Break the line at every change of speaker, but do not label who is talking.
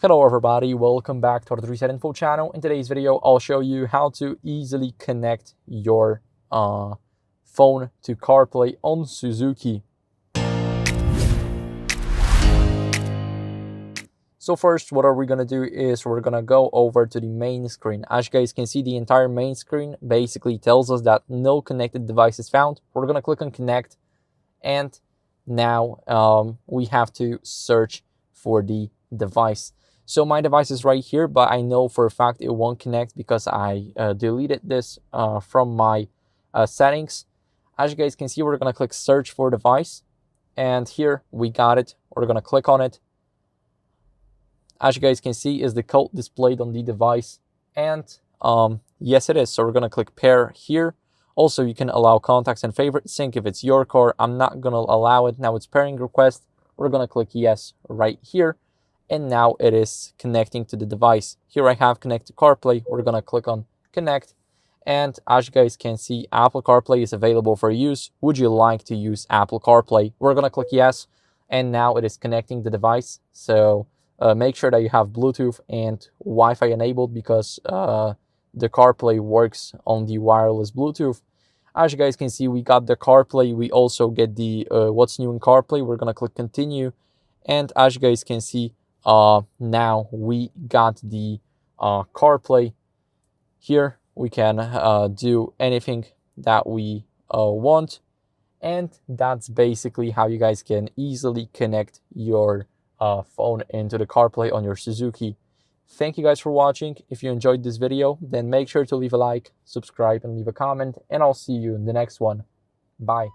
Hello everybody, welcome back to our Reset Info channel. In today's video, I'll show you how to easily connect your phone to CarPlay on Suzuki. So first, what are we going to do is we're going to go over to the main screen. As you guys can see, the entire main screen basically tells us that no connected device is found. We're going to click on connect, and now we have to search for the device. So my device is right here, but I know for a fact it won't connect because I deleted this from my settings. As you guys can see, we're going to click search for device, and here we got it. We're going to click on it. As you guys can see, is the code displayed on the device, and yes it is. So we're going to click pair here. Also, you can allow contacts and favorite sync if it's your car. I'm not going to allow it. Now it's pairing request. We're going to click yes right here. And now it is connecting to the device. Here I have connect to CarPlay. We're going to click on connect. And as you guys can see, Apple CarPlay is available for use. Would you like to use Apple CarPlay? We're going to click yes. And now it is connecting the device. So make sure that you have Bluetooth and Wi-Fi enabled because the CarPlay works on the wireless Bluetooth. As you guys can see, we got the CarPlay. We also get the what's new in CarPlay. We're going to click continue. And as you guys can see, now we got the CarPlay. Here we can do anything that we want, and that's basically how you guys can easily connect your phone into the CarPlay on your Suzuki. Thank you guys for watching. If you enjoyed this video, then make sure to leave a like, subscribe, and leave a comment, and I'll see you in the next one. Bye.